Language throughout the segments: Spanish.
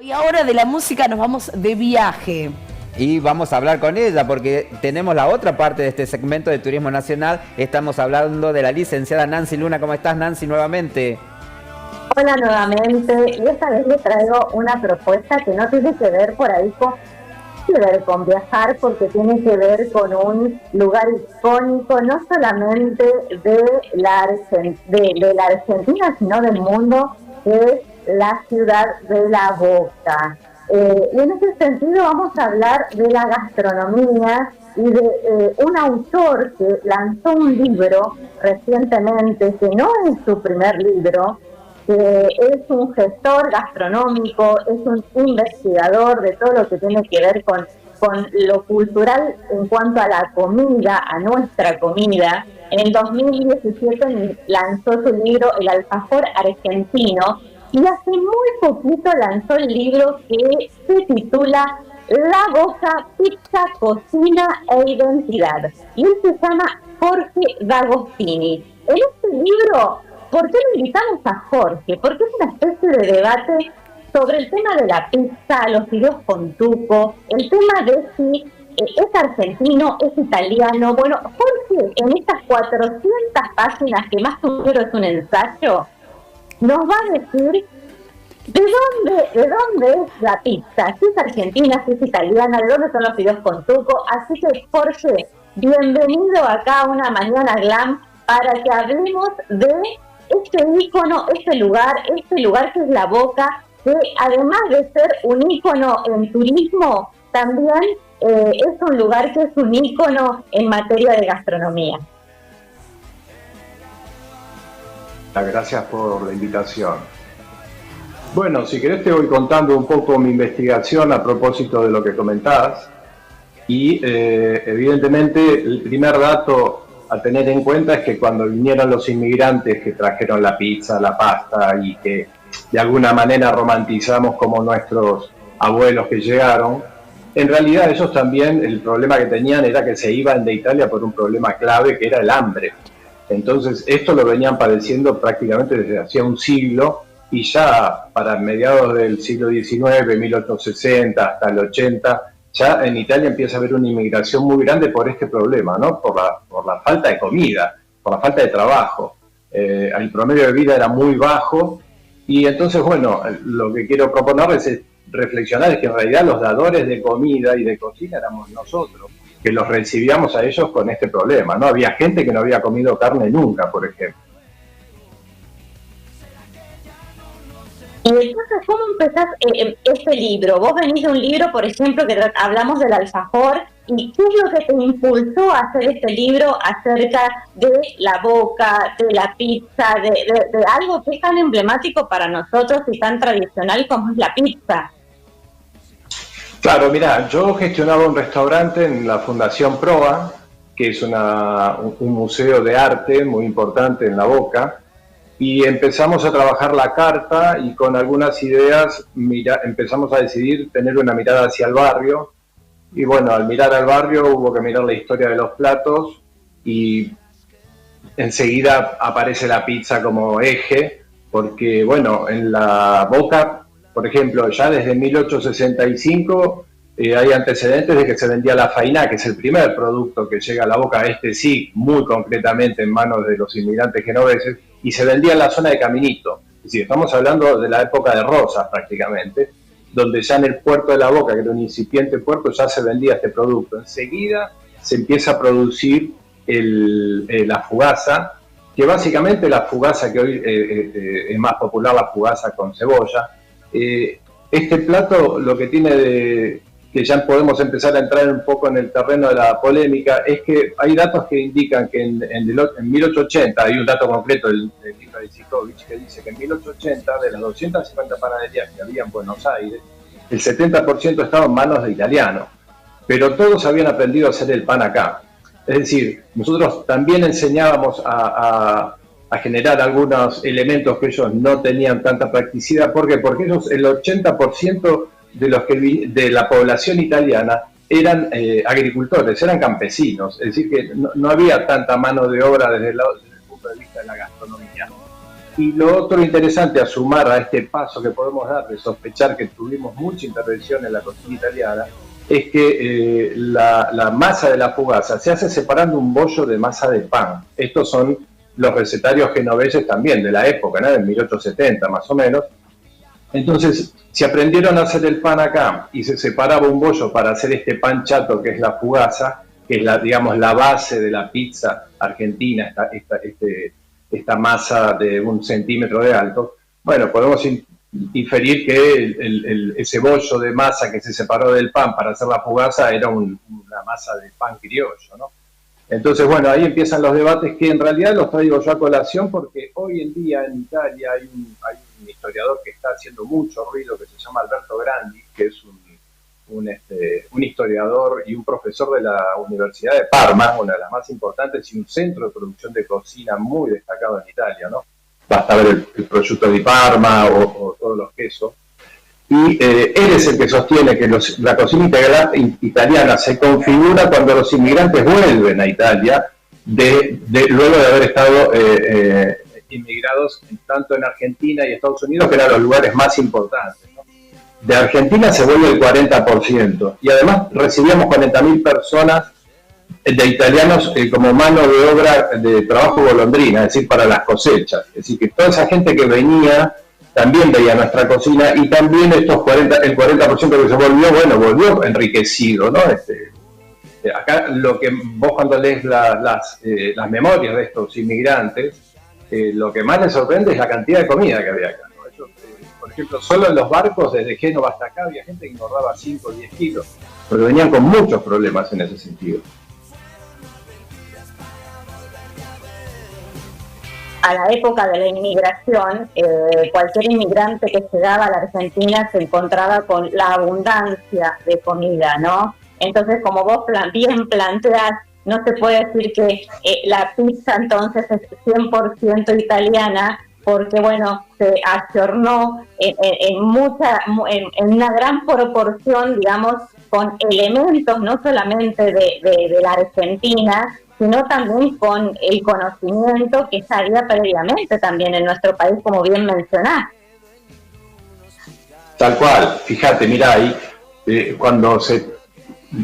Y ahora de la música nos vamos de viaje. Y vamos a hablar con ella porque tenemos la otra parte de este segmento de Turismo Nacional. Estamos hablando de la licenciada Nancy Luna. ¿Cómo estás, Nancy, nuevamente? Hola nuevamente, y esta vez les traigo una propuesta que no tiene que ver por ahí con viajar, porque tiene que ver con un lugar icónico, no solamente de la Argentina, sino del mundo, que es la ciudad de La Boca. Y en ese sentido vamos a hablar de la gastronomía y de un autor que lanzó un libro recientemente, que no es su primer libro, que es un gestor gastronómico, es un investigador de todo lo que tiene que ver con lo cultural en cuanto a la comida, a nuestra comida. En 2017 lanzó su libro El Alfajor Argentino, y hace muy poquito lanzó el libro que se titula La Boca, Pizza, Cocina e Identidad. Y él se llama Jorge D'Agostini. En este libro, ¿por qué lo invitamos a Jorge? Porque es una especie de debate sobre el tema de la pizza, los fideos con tuco, el tema de si es argentino, es italiano. Bueno, Jorge, en estas 400 páginas, que más que un libro es un ensayo, nos va a decir de dónde es la pizza, si es argentina, si es italiana, de dónde son los fideos con tuco. Así que, Jorge, bienvenido acá a Una Mañana Glam para que hablemos de este ícono, este lugar que es La Boca, que además de ser un ícono en turismo, también es un lugar que es un ícono en materia de gastronomía. Gracias por la invitación. Bueno, si querés te voy contando un poco mi investigación a propósito de lo que comentás. Y evidentemente el primer dato a tener en cuenta es que cuando vinieron los inmigrantes que trajeron la pizza, la pasta, y que de alguna manera romantizamos como nuestros abuelos que llegaron, en realidad ellos también, el problema que tenían era que se iban de Italia por un problema clave, que era el hambre. Entonces esto lo venían padeciendo prácticamente desde hacía un siglo, y ya para mediados del siglo XIX, 1860 hasta el 80, ya en Italia empieza a haber una inmigración muy grande por este problema, ¿no? Por la falta de comida, por la falta de trabajo. El promedio de vida era muy bajo, y entonces, bueno, lo que quiero proponerles es reflexionar, es que en realidad los dadores de comida y de cocina éramos nosotros, que los recibíamos a ellos con este problema, ¿no? Había gente que no había comido carne nunca, por ejemplo. Y entonces, ¿cómo empezás este libro? Vos venís de un libro, por ejemplo, que hablamos del alfajor, ¿y qué es lo que te impulsó a hacer este libro acerca de La Boca, de la pizza, de algo que es tan emblemático para nosotros y tan tradicional como es la pizza? Claro, mira, yo gestionaba un restaurante en la Fundación Proa, que es un museo de arte muy importante en La Boca, y empezamos a trabajar la carta, y con algunas ideas empezamos a decidir tener una mirada hacia el barrio. Y bueno, al mirar al barrio hubo que mirar la historia de los platos, y enseguida aparece la pizza como eje, porque bueno, en La Boca, por ejemplo, ya desde 1865 hay antecedentes de que se vendía la fainá, que es el primer producto que llega a La Boca, sí, muy concretamente en manos de los inmigrantes genoveses, y se vendía en la zona de Caminito. Es decir, estamos hablando de la época de Rosas prácticamente, donde ya en el puerto de La Boca, que era un incipiente puerto, ya se vendía este producto. Enseguida se empieza a producir la fugaza, que básicamente la fugaza que hoy es más popular, la fugaza con cebolla. Este plato lo que tiene que ya podemos empezar a entrar un poco en el terreno de la polémica, es que hay datos que indican que en 1880, hay un dato concreto del libro de Zikovich que dice que en 1880, de las 250 panaderías que había en Buenos Aires, el 70% estaba en manos de italianos, pero todos habían aprendido a hacer el pan acá. Es decir, nosotros también enseñábamos a generar algunos elementos que ellos no tenían tanta practicidad. ¿Por qué? Porque ellos, el 80% de la población italiana eran agricultores, eran campesinos, es decir que no había tanta mano de obra desde el punto de vista de la gastronomía. Y lo otro interesante a sumar a este paso que podemos dar de sospechar que tuvimos mucha intervención en la cocina italiana es que la masa de la fugaza se hace separando un bollo de masa de pan. Estos son los recetarios genoveses también de la época, ¿no? Del 1870 más o menos. Entonces, si aprendieron a hacer el pan acá y se separaba un bollo para hacer este pan chato que es la fugaza, que es digamos, la base de la pizza argentina, esta masa de 1 centímetro de alto, bueno, podemos inferir que ese bollo de masa que se separó del pan para hacer la fugaza era una masa de pan criollo, ¿no? Entonces, bueno, ahí empiezan los debates que en realidad los traigo yo a colación porque hoy en día en Italia hay un historiador que está haciendo mucho ruido que se llama Alberto Grandi, que es un historiador y un profesor de la Universidad de Parma, una de las más importantes, y un centro de producción de cocina muy destacado en Italia, ¿no? Basta ver el prosciutto di Parma o todos los quesos. Y él es el que sostiene que la cocina italiana se configura cuando los inmigrantes vuelven a Italia, luego de haber estado inmigrados tanto en Argentina y Estados Unidos, que eran los lugares más importantes, ¿no? De Argentina se vuelve el 40%, y además recibíamos 40.000 personas de italianos como mano de obra de trabajo golondrina, es decir, para las cosechas. Es decir, que toda esa gente que venía también veía nuestra cocina, y también el 40% que se volvió enriquecido, ¿no? Acá lo que vos cuando lees las memorias de estos inmigrantes, lo que más les sorprende es la cantidad de comida que había acá, ¿no? Ellos, por ejemplo, solo en los barcos desde Génova hasta acá había gente que engordaba 5 o 10 kilos, pero venían con muchos problemas en ese sentido. A la época de la inmigración, cualquier inmigrante que llegaba a la Argentina se encontraba con la abundancia de comida, ¿no? Entonces, como vos bien planteás, no se puede decir que la pizza entonces es 100% italiana, porque bueno, se ayornó en una gran proporción, digamos, con elementos no solamente de la Argentina, sino también con el conocimiento que ya había previamente también en nuestro país, como bien mencionás. Tal cual, fíjate, mira ahí, cuando se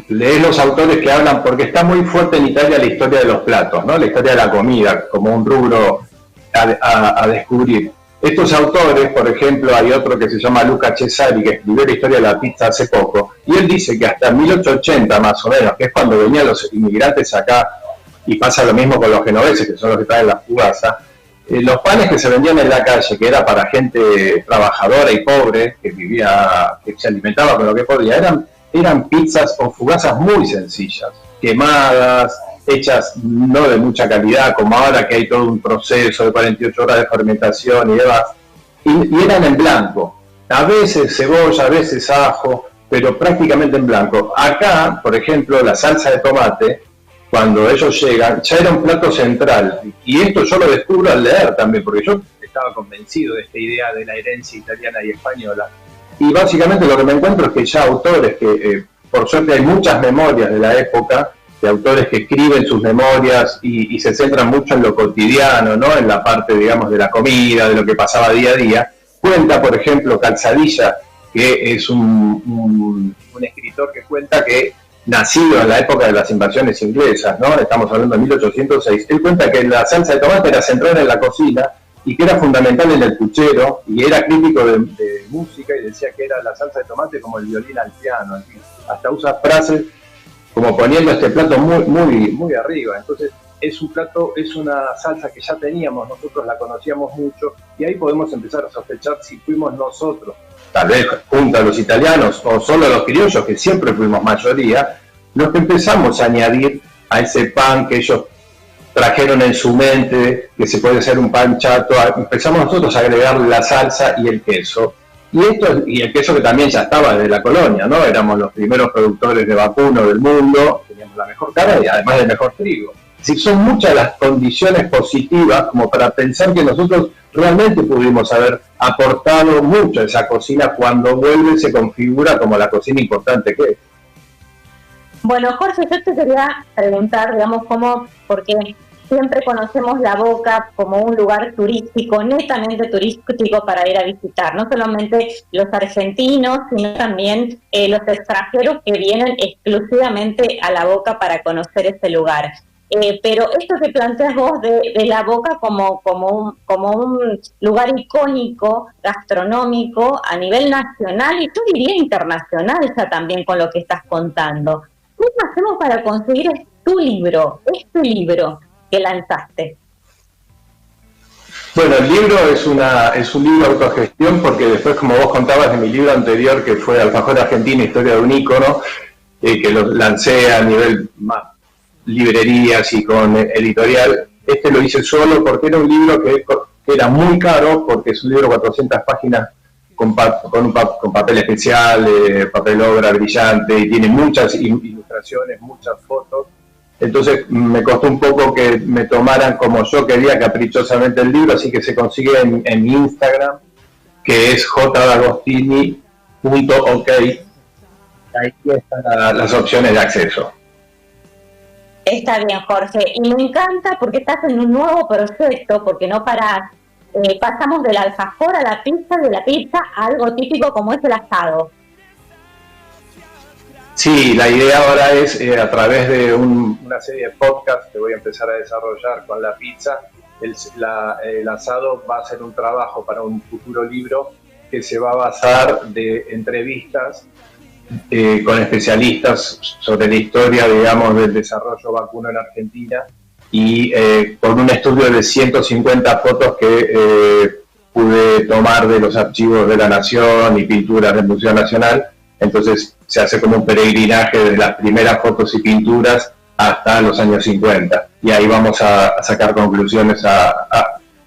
lee los autores que hablan, porque está muy fuerte en Italia la historia de los platos, ¿no? La historia de la comida, como un rubro a descubrir. Estos autores, por ejemplo, hay otro que se llama Luca Cesari, que escribió la historia de la pizza hace poco, y él dice que hasta 1880 más o menos, que es cuando venían los inmigrantes acá, y pasa lo mismo con los genoveses, que son los que traen la fugaza, los panes que se vendían en la calle, que era para gente trabajadora y pobre, que se alimentaba con lo que podía, eran pizzas o fugazas muy sencillas, quemadas, hechas no de mucha calidad, como ahora que hay todo un proceso de 48 horas de fermentación y demás, y eran en blanco, a veces cebolla, a veces ajo, pero prácticamente en blanco. Acá, por ejemplo, la salsa de tomate, cuando ellos llegan, ya era un plato central, y esto yo lo descubro al leer también, porque yo estaba convencido de esta idea de la herencia italiana y española, y básicamente lo que me encuentro es que ya autores que, por suerte hay muchas memorias de la época, de autores que escriben sus memorias y se centran mucho en lo cotidiano, ¿no? En la parte, digamos, de la comida, de lo que pasaba día a día. Cuenta, por ejemplo, Calzadilla, que es un escritor que cuenta que, nacido en la época de las invasiones inglesas, ¿no? Estamos hablando de 1806, él cuenta que la salsa de tomate era central en la cocina y que era fundamental en el puchero, y era crítico de música y decía que era la salsa de tomate como el violín al piano, hasta usa frases como poniendo este plato muy, muy, muy arriba. Entonces es un plato, es una salsa que ya teníamos, nosotros la conocíamos mucho, y ahí podemos empezar a sospechar si fuimos nosotros, tal vez junto a los italianos o solo a los criollos, que siempre fuimos mayoría, los que empezamos a añadir a ese pan que ellos trajeron en su mente, que se puede hacer un pan chato, empezamos nosotros a agregarle la salsa y el queso. Y el queso que también ya estaba desde la colonia, ¿no? Éramos los primeros productores de vacuno del mundo, teníamos la mejor carne y además el mejor trigo. Es decir, son muchas las condiciones positivas como para pensar que nosotros realmente pudimos haber aportado mucho a esa cocina cuando vuelve y se configura como la cocina importante que es. Bueno, Jorge, yo te quería preguntar, digamos, porque siempre conocemos La Boca como un lugar turístico, netamente turístico para ir a visitar, no solamente los argentinos, sino también los extranjeros que vienen exclusivamente a La Boca para conocer ese lugar. Pero esto que planteas vos de La Boca como un lugar icónico, gastronómico, a nivel nacional y yo diría internacional ya también con lo que estás contando. ¿Cómo hacemos para conseguir este libro que lanzaste? Bueno, el libro es un libro de autogestión porque después, como vos contabas de mi libro anterior, que fue Alfajor Argentina, Historia de un ícono, que lo lancé a nivel más librerías y con editorial, este lo hice solo porque era un libro que era muy caro, porque es un libro de 400 páginas con papel especial, papel obra brillante, y tiene muchas ilustraciones, muchas fotos. Entonces me costó un poco que me tomaran como yo quería caprichosamente el libro, así que se consigue en mi Instagram, que es jdagostini.ok. Ahí están las opciones de acceso. Está bien, Jorge, y me encanta porque estás en un nuevo proyecto, porque no parás. Pasamos del alfajor a la pizza, de la pizza a algo típico como es el asado. Sí, la idea ahora es, a través de una serie de podcasts que voy a empezar a desarrollar con la pizza, el asado va a ser un trabajo para un futuro libro que se va a basar de entrevistas con especialistas sobre la historia, digamos, del desarrollo vacuno en Argentina y con un estudio de 150 fotos que pude tomar de los archivos de la Nación y pinturas del Museo Nacional. Entonces se hace como un peregrinaje de las primeras fotos y pinturas hasta los años 50 y ahí vamos a sacar conclusiones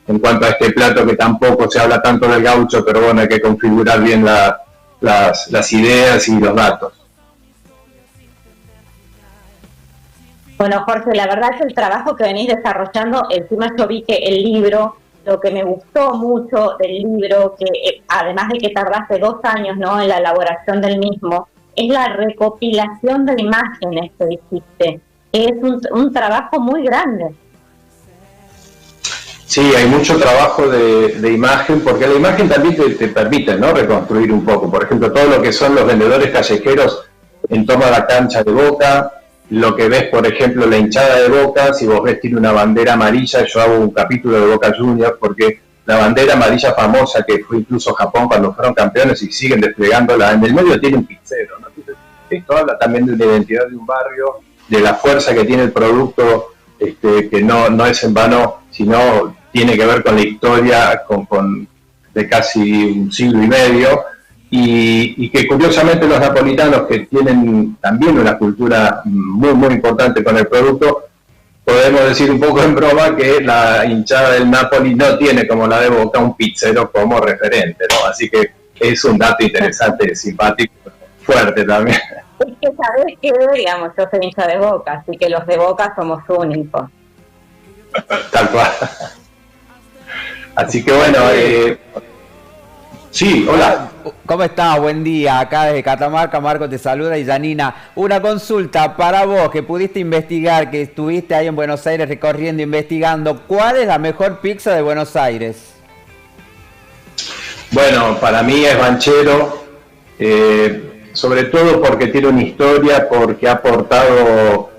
en cuanto a este plato, que tampoco se habla tanto del gaucho, pero bueno, hay que configurar bien las ideas y los datos. Bueno, Jorge, la verdad es el trabajo que venís desarrollando, encima yo vi que el libro, lo que me gustó mucho del libro, que además de que tardaste 2 años, ¿no?, en la elaboración del mismo, es la recopilación de imágenes que hiciste. Es un trabajo muy grande. Sí, hay mucho trabajo de imagen, porque la imagen también te permite, ¿no?, reconstruir un poco. Por ejemplo, todo lo que son los vendedores callejeros en torno a la cancha de Boca, lo que ves, por ejemplo, la hinchada de Boca, si vos ves tiene una bandera amarilla, yo hago un capítulo de Boca Juniors, porque la bandera amarilla famosa, que fue incluso Japón cuando fueron campeones y siguen desplegándola, en el medio tiene un pizzero, ¿no? Entonces, esto habla también de la identidad de un barrio, de la fuerza que tiene el producto, que no es en vano, sino tiene que ver con la historia de casi un siglo y medio, y que curiosamente los napolitanos, que tienen también una cultura muy muy importante con el producto, podemos decir un poco en broma que la hinchada del Napoli no tiene como la de Boca un pizzero como referente, ¿no? Así que es un dato interesante, simpático, fuerte también. Es que sabés que, digamos, yo soy hincha de Boca, así que los de Boca somos únicos. Tal cual. Así que bueno, sí, hola. ¿Cómo estás? Buen día. Acá desde Catamarca, Marco te saluda y Janina. Una consulta para vos que pudiste investigar, que estuviste ahí en Buenos Aires recorriendo, investigando. ¿Cuál es la mejor pizza de Buenos Aires? Bueno, para mí es Banchero, sobre todo porque tiene una historia, porque ha aportado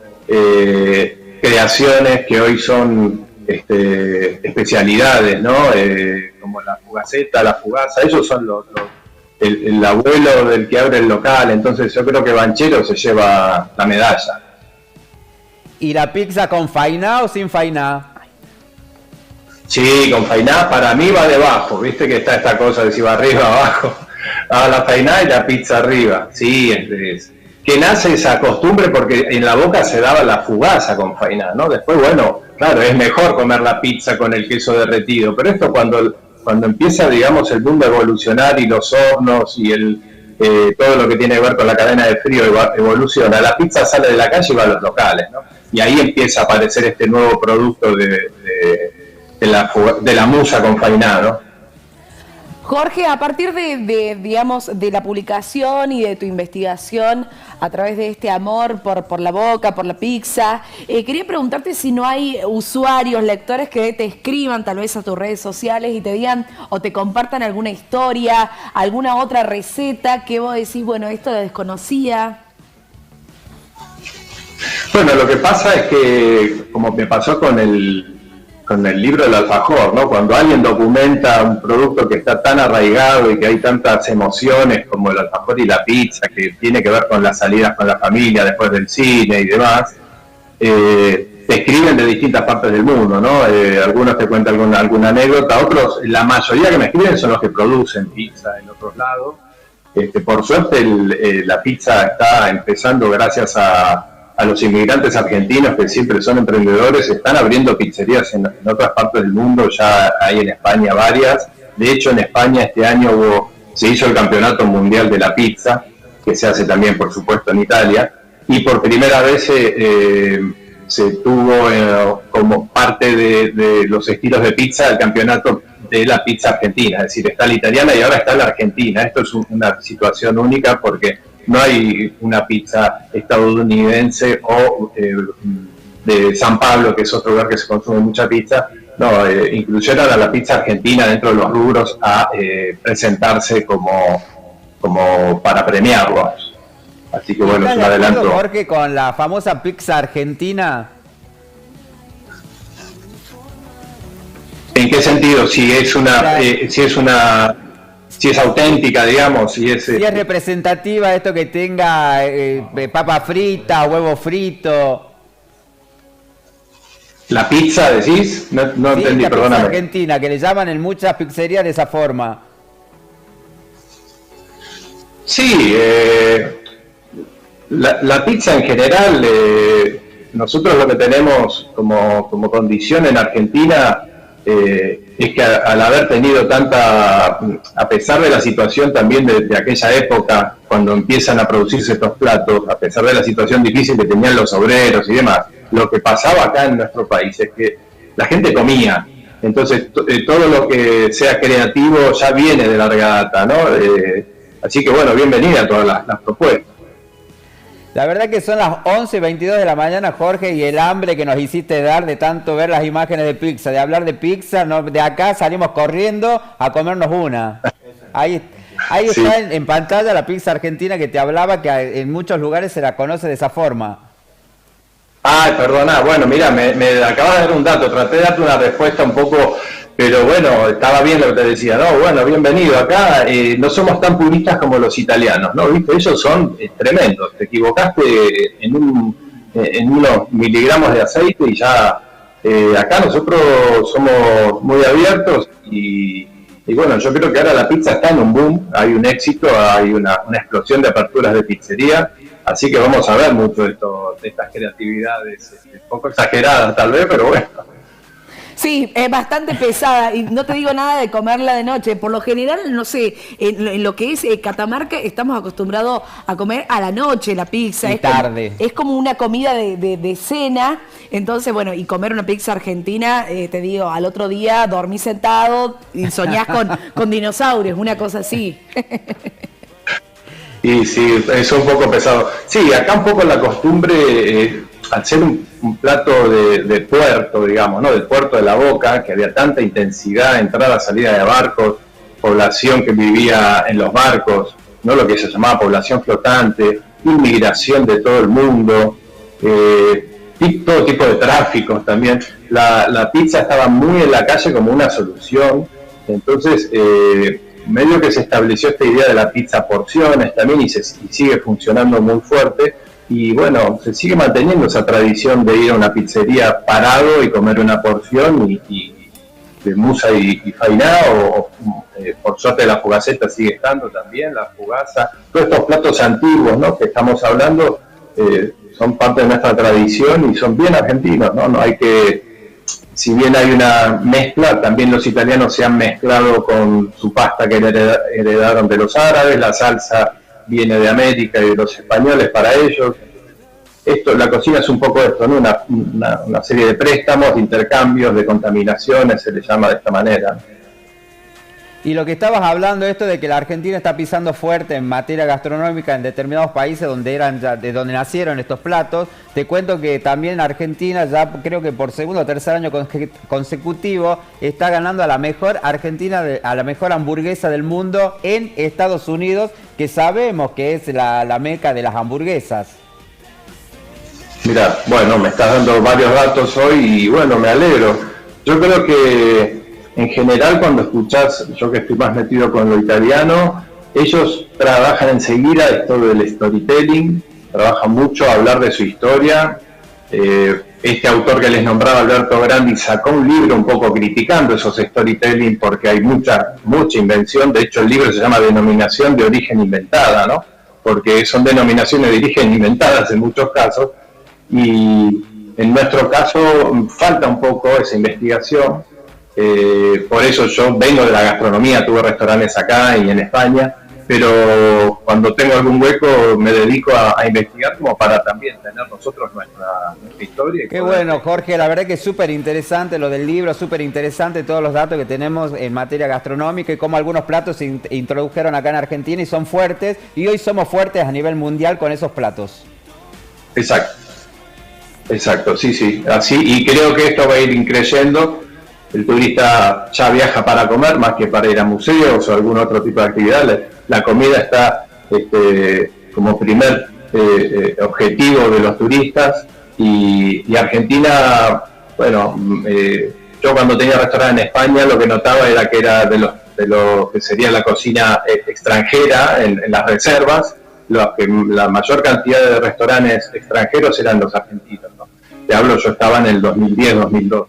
creaciones que hoy son especialidades, ¿no? Como la fugaceta, la fugaza, ellos son el abuelo del que abre el local, entonces yo creo que Banchero se lleva la medalla. ¿Y la pizza con fainá o sin fainá? Sí, con fainá para mí va debajo, viste que está esta cosa de si va arriba o abajo, la fainá y la pizza arriba, sí, que nace esa costumbre porque en la Boca se daba la fugaza con fainá, ¿no? Después, bueno, claro, es mejor comer la pizza con el queso derretido, pero esto cuando empieza, digamos, el mundo a evolucionar y los hornos y todo lo que tiene que ver con la cadena de frío evoluciona, la pizza sale de la calle y va a los locales, ¿no? Y ahí empieza a aparecer este nuevo producto de la musa con fainá, ¿no? Jorge, a partir digamos, de la publicación y de tu investigación a través de este amor por la boca, por la pizza, quería preguntarte si no hay usuarios, lectores que te escriban tal vez a tus redes sociales y te digan o te compartan alguna historia, alguna otra receta que vos decís, bueno, esto lo desconocía. Bueno, lo que pasa es que, como me pasó con el libro del alfajor, ¿no? Cuando alguien documenta un producto que está tan arraigado y que hay tantas emociones como el alfajor y la pizza, que tiene que ver con las salidas con la familia después del cine y demás, te escriben de distintas partes del mundo, ¿no? Algunos te cuentan alguna anécdota, otros, la mayoría que me escriben son los que producen pizza en otros lados. Por suerte la pizza está empezando gracias a los inmigrantes argentinos que siempre son emprendedores, están abriendo pizzerías en otras partes del mundo, ya hay en España varias. De hecho, en España este año se hizo el Campeonato Mundial de la Pizza, que se hace también, por supuesto, en Italia, y por primera vez se tuvo como parte de los estilos de pizza el Campeonato de la Pizza Argentina, es decir, está la italiana y ahora está la argentina. Esto es una situación única porque no hay una pizza estadounidense o de San Pablo, que es otro lugar que se consume mucha pizza. No, incluyeron a la pizza argentina dentro de los rubros a presentarse como para premiarlos. Así que bueno, es un adelanto. Jorge, con la famosa pizza argentina. ¿En qué sentido? Si es auténtica, digamos, si es representativa, esto que tenga papa frita, huevo frito. ¿La pizza decís? No Sí, entendí, la perdóname. pizza argentina, que le llaman en muchas pizzerías de esa forma. Sí, la pizza en general, nosotros lo que tenemos como condición en Argentina es que al haber tenido a pesar de la situación también de aquella época, cuando empiezan a producirse estos platos, a pesar de la situación difícil que tenían los obreros y demás, lo que pasaba acá en nuestro país es que la gente comía. Entonces, todo lo que sea creativo ya viene de larga data, ¿no? Así que bueno, bienvenida a todas las propuestas. La verdad que son las 11:22 de la mañana, Jorge, y el hambre que nos hiciste dar de tanto ver las imágenes de pizza, de hablar de pizza, no, de acá salimos corriendo a comernos una. Ahí sí. Está en pantalla la pizza argentina que te hablaba, que en muchos lugares se la conoce de esa forma. Ay, perdona, bueno, mira, me acabas de dar un dato, traté de darte una respuesta un poco, pero bueno, estaba bien lo que te decía, no, bueno, bienvenido, acá no somos tan puristas como los italianos, ¿no? ¿Viste? Ellos son tremendos, te equivocaste en unos miligramos de aceite y ya, acá nosotros somos muy abiertos y bueno, yo creo que ahora la pizza está en un boom, hay un éxito, hay una explosión de aperturas de pizzería. Así que vamos a ver mucho de estas creatividades, un poco exageradas tal vez, pero bueno. Sí, es bastante pesada y no te digo nada de comerla de noche. Por lo general, no sé, en lo que es Catamarca estamos acostumbrados a comer a la noche la pizza. Y tarde. Es como una comida de cena. Entonces, bueno, y comer una pizza argentina, te digo, al otro día dormís sentado y soñás con dinosaurios, una cosa así. Y sí, es un poco pesado. Sí, acá un poco la costumbre, al ser un plato de puerto, digamos, ¿no? Del puerto de la Boca, que había tanta intensidad, entrada, salida de barcos, población que vivía en los barcos, ¿no? Lo que se llamaba población flotante, inmigración de todo el mundo, todo tipo de tráficos también. La pizza estaba muy en la calle como una solución, entonces medio que se estableció esta idea de la pizza a porciones también y sigue funcionando muy fuerte y bueno, se sigue manteniendo esa tradición de ir a una pizzería parado y comer una porción y de musa y fainá o por suerte la fugaceta sigue estando también, la fugaza, todos estos platos antiguos, ¿no? Que estamos hablando son parte de nuestra tradición y son bien argentinos, ¿no? No hay que... Si bien hay una mezcla, también los italianos se han mezclado con su pasta que heredaron de los árabes, la salsa viene de América y de los españoles para ellos. La cocina es un poco esto, ¿no? Una serie de préstamos, de intercambios, de contaminaciones, se le llama de esta manera. Y lo que estabas hablando, esto de que la Argentina está pisando fuerte en materia gastronómica en determinados países donde eran ya, de donde nacieron estos platos, te cuento que también en Argentina, ya creo que por segundo o tercer año consecutivo, está ganando a la mejor a la mejor hamburguesa del mundo en Estados Unidos, que sabemos que es la meca de las hamburguesas. Mira, bueno, me estás dando varios datos hoy y bueno, me alegro. Yo creo que en general cuando escuchás, yo que estoy más metido con lo italiano, ellos trabajan enseguida esto del storytelling, trabajan mucho a hablar de su historia. Este autor que les nombraba, Alberto Grandi, sacó un libro un poco criticando esos storytelling porque hay mucha invención. De hecho, el libro se llama Denominación de Origen Inventada, ¿no? Porque son denominaciones de origen inventadas en muchos casos. Y en nuestro caso falta un poco esa investigación. Por eso yo vengo de la gastronomía, tuve restaurantes acá y en España, pero cuando tengo algún hueco me dedico a investigar como para también tener nosotros nuestra historia. Qué bueno, Jorge, la verdad que es súper interesante lo del libro, súper interesante todos los datos que tenemos en materia gastronómica y cómo algunos platos se introdujeron acá en Argentina y son fuertes, y hoy somos fuertes a nivel mundial con esos platos. Exacto, sí, así, y creo que esto va a ir increyendo. El turista ya viaja para comer más que para ir a museos o algún otro tipo de actividad. La comida está como primer objetivo de los turistas, y Argentina, bueno, yo cuando tenía restaurante en España lo que notaba era que era de lo que sería la cocina extranjera en las reservas. La mayor cantidad de restaurantes extranjeros eran los argentinos, ¿no? Te hablo, yo estaba en el 2010-2012.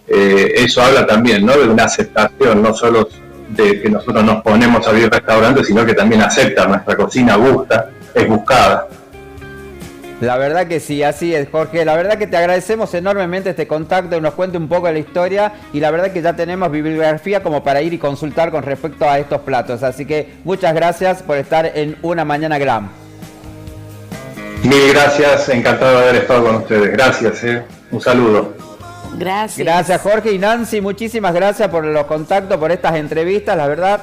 Eso habla también, ¿no?, de una aceptación, no solo de que nosotros nos ponemos a abrir restaurantes, sino que también acepta nuestra cocina, es buscada. La verdad que sí, así es, Jorge. La verdad que te agradecemos enormemente este contacto, que nos cuente un poco de la historia, y la verdad que ya tenemos bibliografía como para ir y consultar con respecto a estos platos. Así que muchas gracias por estar en Una Mañana Glam. Mil gracias, encantado de haber estado con ustedes. Gracias, un saludo. Gracias, Jorge. Y Nancy, muchísimas gracias por los contactos, por estas entrevistas. La verdad,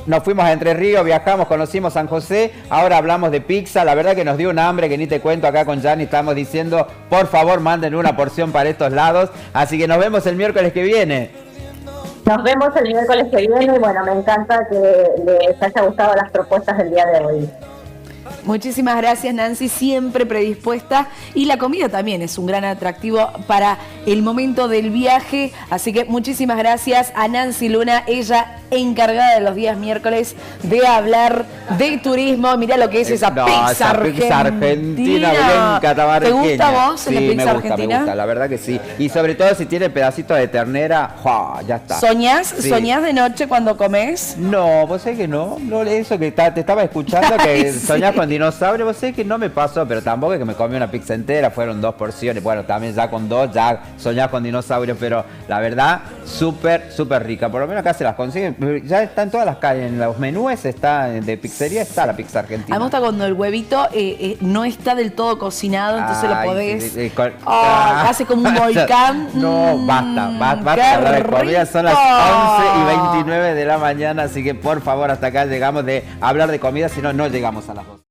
nos fuimos a Entre Ríos, viajamos, conocimos San José, ahora hablamos de pizza. La verdad que nos dio un hambre que ni te cuento. Acá con Gianni estamos diciendo, por favor, manden una porción para estos lados. Así que nos vemos el miércoles que viene. Nos vemos el miércoles que viene y bueno, me encanta que les haya gustado las propuestas del día de hoy. Muchísimas gracias, Nancy, siempre predispuesta, y la comida también es un gran atractivo para el momento del viaje, así que muchísimas gracias a Nancy Luna, ella encargada de los días miércoles de hablar de turismo. Mirá lo que es esa pizza argentina bien catamarqueña. ¿Te gusta a vos sí, la pizza argentina? Me gusta, la verdad que sí, y sobre todo si tiene pedacitos de ternera, ¡ja! Ya está. ¿Soñás de noche cuando comes? No, vos sabés que no, eso que te estaba escuchando, que sí. Soñás con dinosaurio, vos sabés que no me pasó, pero tampoco es que me comí una pizza entera, fueron 2 porciones, bueno, también ya con 2, ya soñás con dinosaurio, pero la verdad, súper rica, por lo menos acá se las consiguen, ya está en todas las calles, en los menúes está, de pizzería está la pizza argentina. A mí me gusta cuando el huevito no está del todo cocinado, entonces lo podés, hace como un volcán. No, basta de hablar de comida, son las 11:29 de la mañana, así que por favor, hasta acá llegamos de hablar de comida, si no, no llegamos a las 12.